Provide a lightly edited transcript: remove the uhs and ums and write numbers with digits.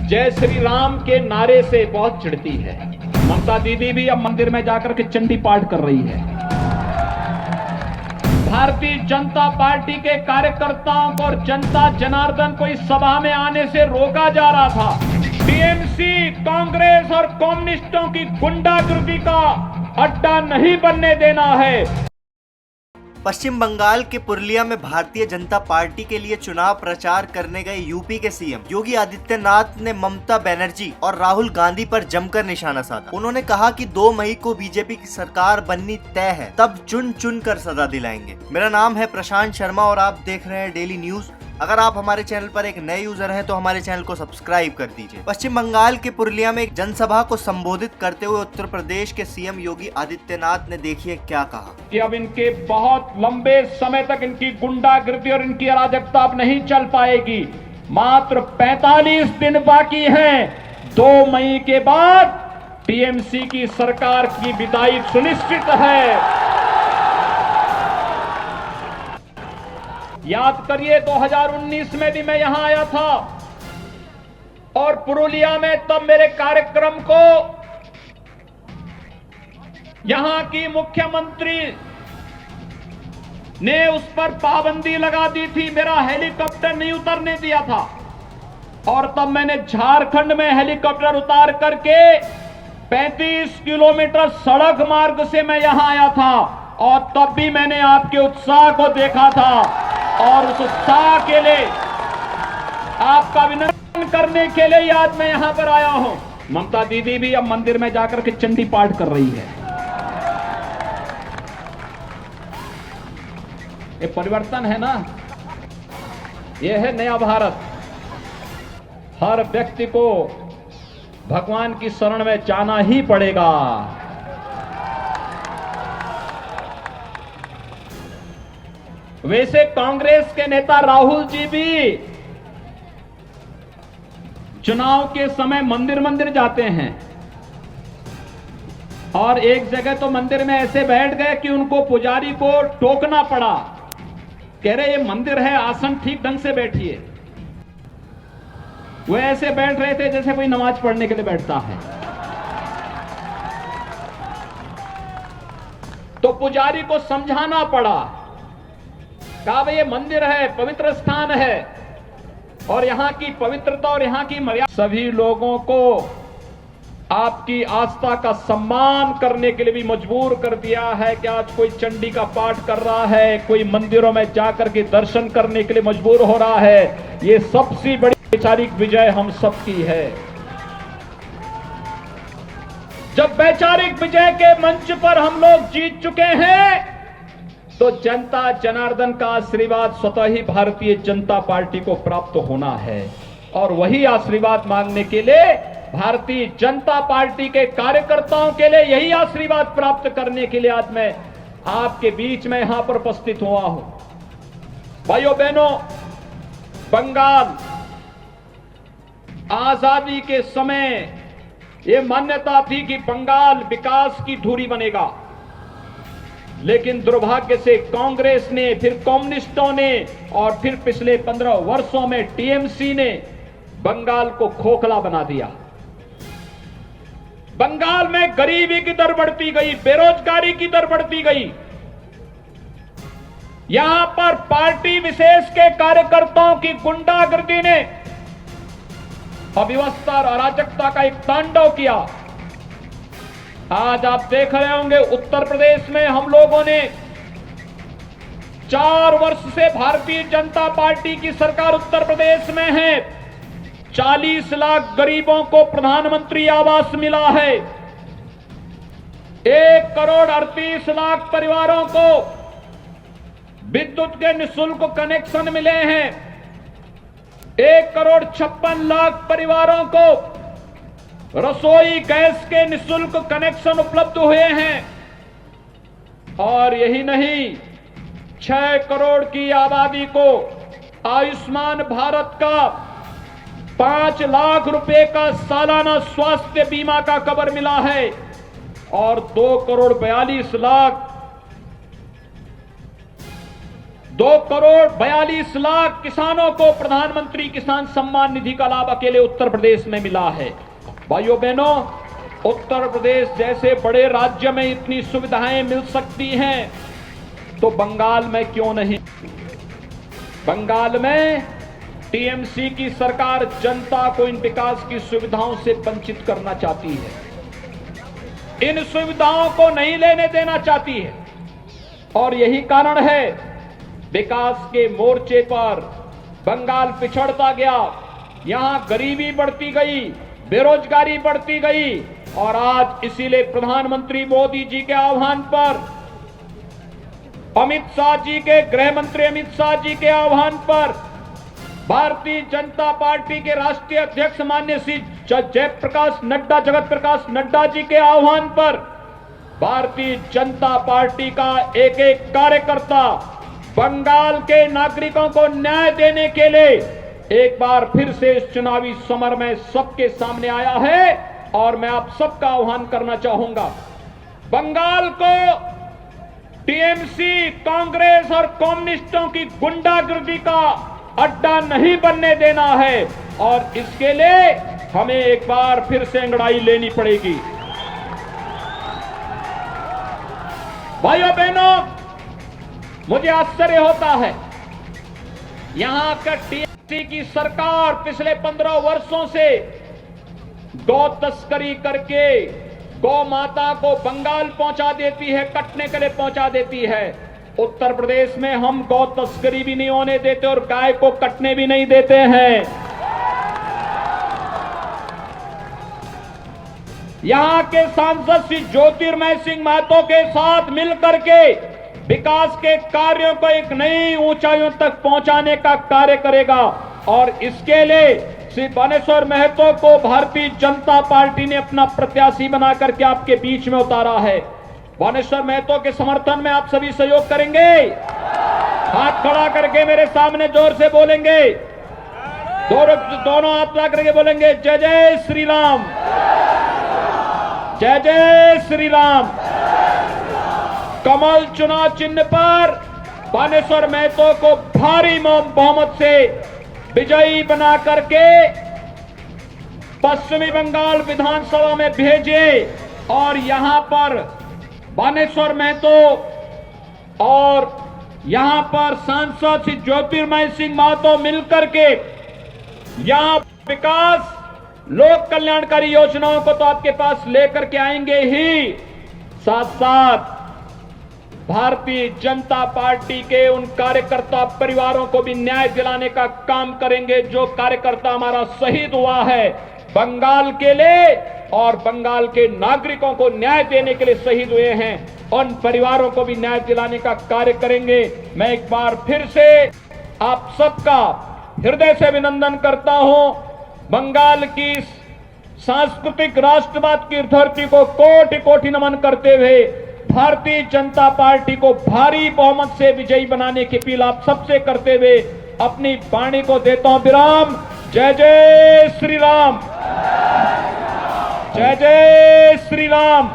जय श्री राम के नारे से बहुत चिढ़ती है। ममता दीदी भी अब मंदिर में जाकर के चंडी पाठ कर रही है। भारतीय जनता पार्टी के कार्यकर्ताओं को और जनता जनार्दन को इस सभा में आने से रोका जा रहा था। टीएमसी, कांग्रेस और कम्युनिस्टों की गुंडागर्दी का अड्डा नहीं बनने देना है। पश्चिम बंगाल के पुरुलिया में भारतीय जनता पार्टी के लिए चुनाव प्रचार करने गए यूपी के सीएम योगी आदित्यनाथ ने ममता बनर्जी और राहुल गांधी पर जमकर निशाना साधा। उन्होंने कहा कि 2 मई को बीजेपी की सरकार बननी तय है, तब चुन चुन कर सजा दिलाएंगे। मेरा नाम है प्रशांत शर्मा और आप देख रहे हैं डेली न्यूज। अगर आप हमारे चैनल पर एक नए यूजर हैं तो हमारे चैनल को सब्सक्राइब कर दीजिए। पश्चिम बंगाल के पुरुलिया में एक जनसभा को संबोधित करते हुए उत्तर प्रदेश के सीएम योगी आदित्यनाथ ने देखिए क्या कहा कि अब इनके बहुत लंबे समय तक इनकी गुंडागर्दी और इनकी अराजकता अब नहीं चल पाएगी। मात्र 45 दिन बाकी हैं। 2 मई के बाद टीएमसी की सरकार की विदाई सुनिश्चित है। याद करिए 2019 में भी मैं यहां आया था और पुरुलिया में तब मेरे कार्यक्रम को यहां की मुख्यमंत्री ने उस पर पाबंदी लगा दी थी। मेरा हेलीकॉप्टर नहीं उतरने दिया था और तब मैंने झारखंड में हेलीकॉप्टर उतार करके 35 किलोमीटर सड़क मार्ग से मैं यहां आया था और तब भी मैंने आपके उत्साह को देखा था और उस उत्साह के लिए आपका अभिनंदन करने के लिए आज मैं यहां पर आया हूं। ममता दीदी भी अब मंदिर में जाकर के चंडी पाठ कर रही है। ये परिवर्तन है ना, ये है नया भारत। हर व्यक्ति को भगवान की शरण में जाना ही पड़ेगा। वैसे कांग्रेस के नेता राहुल जी भी चुनाव के समय मंदिर मंदिर जाते हैं और एक जगह तो मंदिर में ऐसे बैठ गए कि उनको पुजारी को टोकना पड़ा। कह रहे ये मंदिर है, आसन ठीक ढंग से बैठिए। वो ऐसे बैठ रहे थे जैसे कोई नमाज पढ़ने के लिए बैठता है। तो पुजारी को समझाना पड़ा, कहा भाई ये मंदिर है, पवित्र स्थान है और यहां की पवित्रता और यहां की मर्यादा सभी लोगों को आपकी आस्था का सम्मान करने के लिए भी मजबूर कर दिया है कि आज कोई चंडी का पाठ कर रहा है, कोई मंदिरों में जाकर के दर्शन करने के लिए मजबूर हो रहा है। ये सबसे बड़ी वैचारिक विजय हम सबकी है। जब वैचारिक विजय के मंच पर हम लोग जीत चुके हैं तो जनता जनार्दन का आशीर्वाद स्वतः ही भारतीय जनता पार्टी को प्राप्त होना है और वही आशीर्वाद मांगने के लिए भारतीय जनता पार्टी के कार्यकर्ताओं के लिए यही आशीर्वाद प्राप्त करने के लिए आज मैं आपके बीच में यहां पर उपस्थित हुआ हूं। भाइयों बहनों, बंगाल आजादी के समय यह मान्यता थी कि बंगाल विकास की धुरी बनेगा, लेकिन दुर्भाग्य से कांग्रेस ने, फिर कम्युनिस्टों ने और फिर पिछले 15 वर्षों में टीएमसी ने बंगाल को खोखला बना दिया। बंगाल में गरीबी की दर बढ़ती गई, बेरोजगारी की दर बढ़ती गई। यहां पर पार्टी विशेष के कार्यकर्ताओं की गुंडागर्दी ने अव्यवस्था और अराजकता का एक तांडव किया। आज आप देख रहे होंगे उत्तर प्रदेश में हम लोगों ने 4 वर्ष से भारतीय जनता पार्टी की सरकार उत्तर प्रदेश में है। 40 लाख गरीबों को प्रधानमंत्री आवास मिला है। 1 करोड़ 38 लाख परिवारों को विद्युत के निःशुल्क कनेक्शन मिले हैं। 1 करोड़ 56 लाख परिवारों को रसोई गैस के निःशुल्क कनेक्शन उपलब्ध हुए हैं। और यही नहीं, 6 करोड़ की आबादी को आयुष्मान भारत का 5 लाख रुपए का सालाना स्वास्थ्य बीमा का कवर मिला है और 2 करोड़ 42 लाख 2,42,00,000 किसानों को प्रधानमंत्री किसान सम्मान निधि का लाभ अकेले उत्तर प्रदेश में मिला है। भाइयों बहनों, उत्तर प्रदेश जैसे बड़े राज्य में इतनी सुविधाएं मिल सकती हैं तो बंगाल में क्यों नहीं? बंगाल में टीएमसी की सरकार जनता को इन विकास की सुविधाओं से वंचित करना चाहती है, इन सुविधाओं को नहीं लेने देना चाहती है। और यही कारण है विकास के मोर्चे पर बंगाल पिछड़ता गया, यहां गरीबी बढ़ती गई, बेरोजगारी बढ़ती गई। और आज इसीलिए प्रधानमंत्री मोदी जी के आह्वान पर, अमित शाह जी के, गृह मंत्री अमित शाह जी के आह्वान पर, भारतीय जनता पार्टी के राष्ट्रीय अध्यक्ष माननीय श्री जगत प्रकाश नड्डा जी के आह्वान पर भारतीय जनता पार्टी का एक एक कार्यकर्ता बंगाल के नागरिकों को न्याय देने के लिए एक बार फिर से इस चुनावी समर में सबके सामने आया है। और मैं आप सबका आह्वान करना चाहूंगा, बंगाल को टीएमसी, कांग्रेस और कम्युनिस्टों की गुंडागर्दी का अड्डा नहीं बनने देना है। और इसके लिए हमें एक बार फिर से अंगड़ाई लेनी पड़ेगी। भाइयों बहनों, मुझे आश्चर्य होता है, यहां का टीएमसी की सरकार पिछले 15 वर्षों से गौ तस्करी करके गौ माता को बंगाल पहुंचा देती है, कटने के लिए पहुंचा देती है। उत्तर प्रदेश में हम गौ तस्करी भी नहीं होने देते और गाय को कटने भी नहीं देते हैं। यहां के सांसद श्री ज्योतिर्मय सिंह महतो के साथ मिलकर के विकास के कार्यों को एक नई ऊंचाइयों तक पहुंचाने का कार्य करेगा। और इसके लिए श्री बानेश्वर महतो को भारतीय जनता पार्टी ने अपना प्रत्याशी बना करके आपके बीच में उतारा है। बानेश्वर महतो के समर्थन में आप सभी सहयोग करेंगे? हाथ खड़ा करके मेरे सामने जोर से बोलेंगे, दोनों हाथ ला करके बोलेंगे, जय जय श्री राम, जय जय श्री राम। कमल चुनाव चिन्ह पर बानेश्वर महतो को भारी बहुमत से विजयी बना करके पश्चिमी बंगाल विधानसभा में भेजे। और यहां पर बानेश्वर महतो और यहां पर सांसद श्री ज्योतिर्मय सिंह महतो मिलकर के यहां विकास, लोक कल्याणकारी योजनाओं को तो आपके पास लेकर के आएंगे ही, साथ साथ भारतीय जनता पार्टी के उन कार्यकर्ता परिवारों को भी न्याय दिलाने का काम करेंगे जो कार्यकर्ता हमारा शहीद हुआ है बंगाल के लिए और बंगाल के नागरिकों को न्याय देने के लिए शहीद हुए हैं, उन परिवारों को भी न्याय दिलाने का कार्य करेंगे। मैं एक बार फिर से आप सबका हृदय से अभिनंदन करता हूं। बंगाल की सांस्कृतिक राष्ट्रवाद की धरती को कोटि कोटि नमन करते हुए भारतीय जनता पार्टी को भारी बहुमत से विजयी बनाने की अपील आप सबसे करते हुए अपनी वाणी को देता हूं विराम। जय जय श्री राम, जय जय श्री राम।